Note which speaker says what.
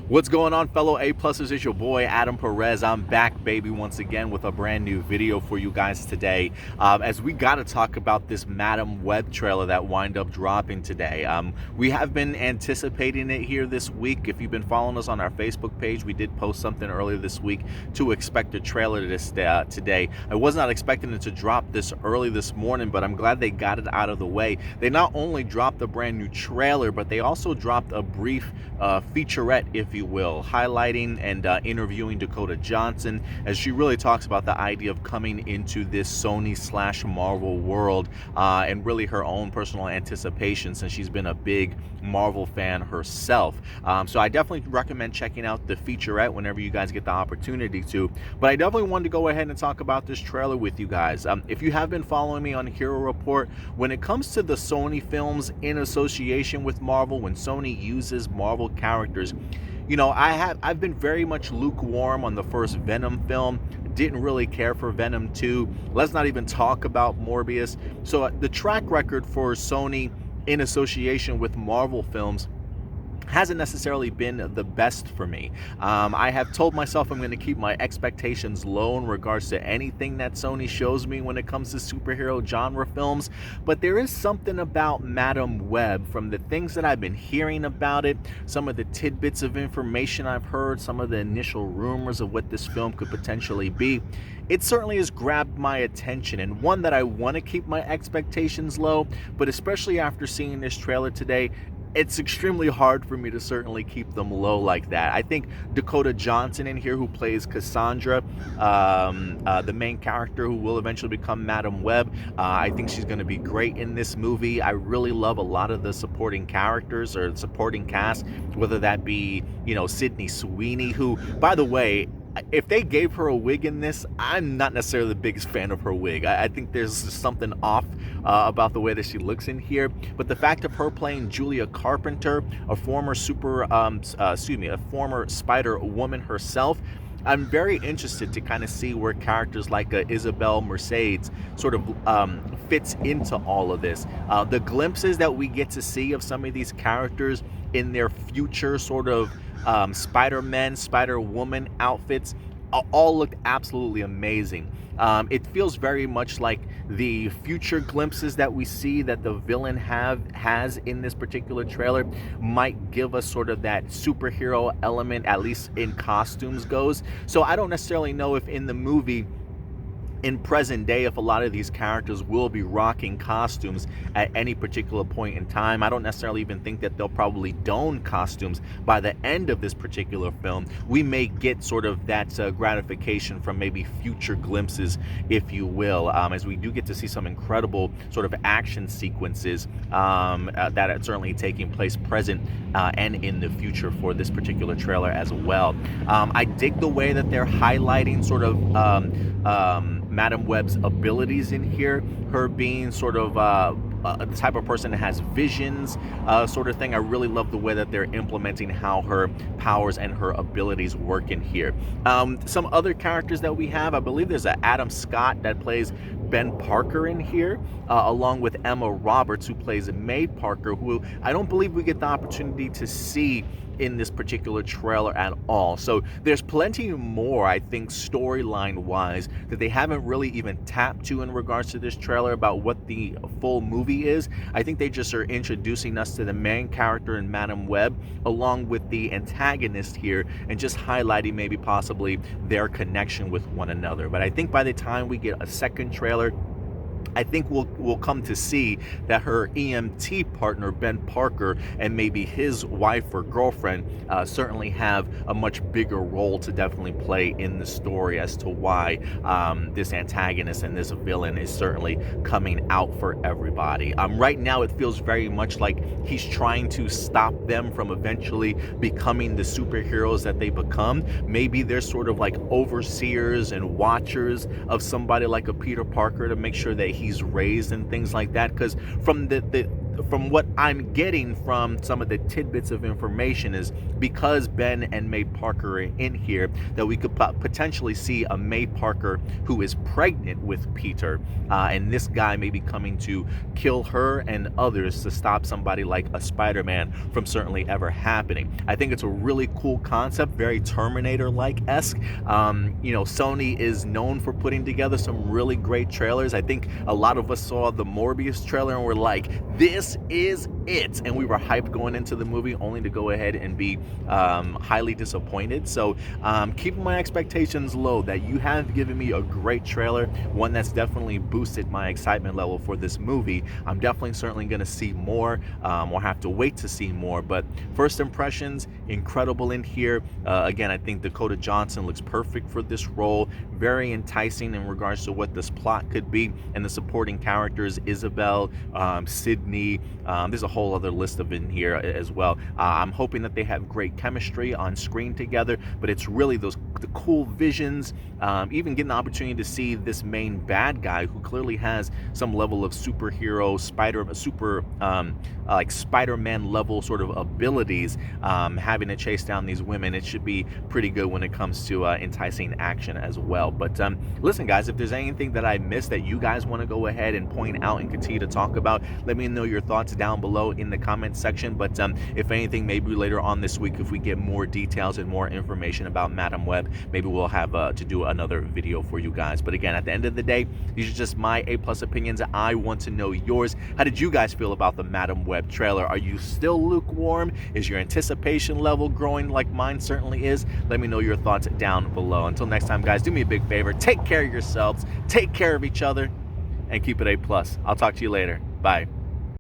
Speaker 1: What's going on, fellow A-pluses? It's your boy Adam Perez. I'm back, baby, once again with a brand new video for you guys today. As we got to talk about this Madam Web trailer that wind up dropping today. We have been anticipating it here this week. If you've been following us on our Facebook page, we did post something earlier this week to expect a trailer today. I was not expecting it to drop this early this morning, but I'm glad they got it out of the way. They not only dropped a brand new trailer, but they also dropped a brief featurette, if you will, highlighting and interviewing Dakota Johnson as she really talks about the idea of coming into this Sony/Marvel world and really her own personal anticipation, since she's been a big Marvel fan herself. So I definitely recommend checking out the featurette whenever you guys get the opportunity to. But I definitely wanted to go ahead and talk about this trailer with you guys. If you have been following me on Hero Report, when it comes to the Sony films in association with Marvel, when Sony uses Marvel characters, you know, I've been very much lukewarm on the first Venom film. Didn't really care for Venom 2. Let's not even talk about Morbius. So the track record for Sony in association with Marvel films hasn't necessarily been the best for me. I have told myself I'm going to keep my expectations low in regards to anything that Sony shows me when it comes to superhero genre films, but there is something about Madam Web, from the things that I've been hearing about it, some of the tidbits of information I've heard, some of the initial rumors of what this film could potentially be. It certainly has grabbed my attention, and one that I want to keep my expectations low, but especially after seeing this trailer today, it's extremely hard for me to certainly keep them low like that. I think Dakota Johnson in here, who plays Cassandra, the main character who will eventually become Madam Web, I think she's going to be great in this movie. I really love a lot of the supporting characters or supporting cast, whether that be, you know, Sydney Sweeney, who, by the way, if they gave her a wig in this, I'm not necessarily the biggest fan of her wig. I think there's something off about the way that she looks in here. But the fact of her playing Julia Carpenter, a former a former Spider Woman herself, I'm very interested to kind of see where characters like Isabel Mercedes sort of fits into all of this. The glimpses that we get to see of some of these characters in their future sort of Spider-Man, Spider-Woman outfits all looked absolutely amazing. It feels very much like the future glimpses that we see that the villain has in this particular trailer might give us sort of that superhero element, at least in costumes goes. So I don't necessarily know if in the movie, in present day, if a lot of these characters will be rocking costumes at any particular point in time. I don't necessarily even think that they'll probably don costumes by the end of this particular film. We may get sort of that gratification from maybe future glimpses, if you will, as we do get to see some incredible sort of action sequences that are certainly taking place present and in the future for this particular trailer as well. I dig the way that they're highlighting sort of Madam Web's abilities in here, her being sort of the type of person that has visions, sort of thing. I really love the way that they're implementing how her powers and her abilities work in here. Some other characters that we have, I believe there's an Adam Scott that plays Ben Parker in here, along with Emma Roberts, who plays May Parker, who I don't believe we get the opportunity to see in this particular trailer at all. So there's plenty more, I think, storyline wise, that they haven't really even tapped to in regards to this trailer about what the full movie is. I think they just are introducing us to the main character in Madam Web along with the antagonist here, and just highlighting maybe possibly their connection with one another. But I think by the time we get a second trailer, I think we'll come to see that her EMT partner, Ben Parker, and maybe his wife or girlfriend certainly have a much bigger role to definitely play in the story as to why this antagonist and this villain is certainly coming out for everybody. Right now, it feels very much like he's trying to stop them from eventually becoming the superheroes that they become. Maybe they're sort of like overseers and watchers of somebody like a Peter Parker to make sure that he's raised and things like that. Because from the from what I'm getting from some of the tidbits of information is because Ben and May Parker are in here, that we could potentially see a May Parker who is pregnant with Peter, and this guy may be coming to kill her and others to stop somebody like a Spider-Man from certainly ever happening. I think it's a really cool concept, very Terminator-like-esque. You know, Sony is known for putting together some really great trailers. I think a lot of us saw the Morbius trailer and we're like, this is it, and we were hyped going into the movie, only to go ahead and be highly disappointed. So keeping my expectations low, that you have given me a great trailer, one that's definitely boosted my excitement level for this movie. I'm definitely certainly going to see more. We'll have to wait to see more, but first impressions, incredible in here. Again, I think Dakota Johnson looks perfect for this role, very enticing in regards to what this plot could be, and the supporting characters, Isabel, Sydney, there's a whole other list of in here as well. I'm hoping that they have great chemistry on screen together, but it's really the cool visions, even getting the opportunity to see this main bad guy who clearly has some level of superhero, like Spider-Man level sort of abilities, having to chase down these women. It should be pretty good when it comes to enticing action as well. But listen guys, if there's anything that I missed that you guys want to go ahead and point out and continue to talk about, let me know your thoughts down below in the comment section. But if anything, maybe later on this week, if we get more details and more information about Madam Web, maybe we'll have to do another video for you guys. But again, at the end of the day, these are just my A+ opinions. I want to know yours. How did you guys feel about the Madam Web trailer? Are you still lukewarm? Is your anticipation level growing like mine certainly is? Let me know your thoughts down below. Until next time guys, do me a big favor, take care of yourselves, take care of each other, and keep it A+. I'll talk to you later. Bye.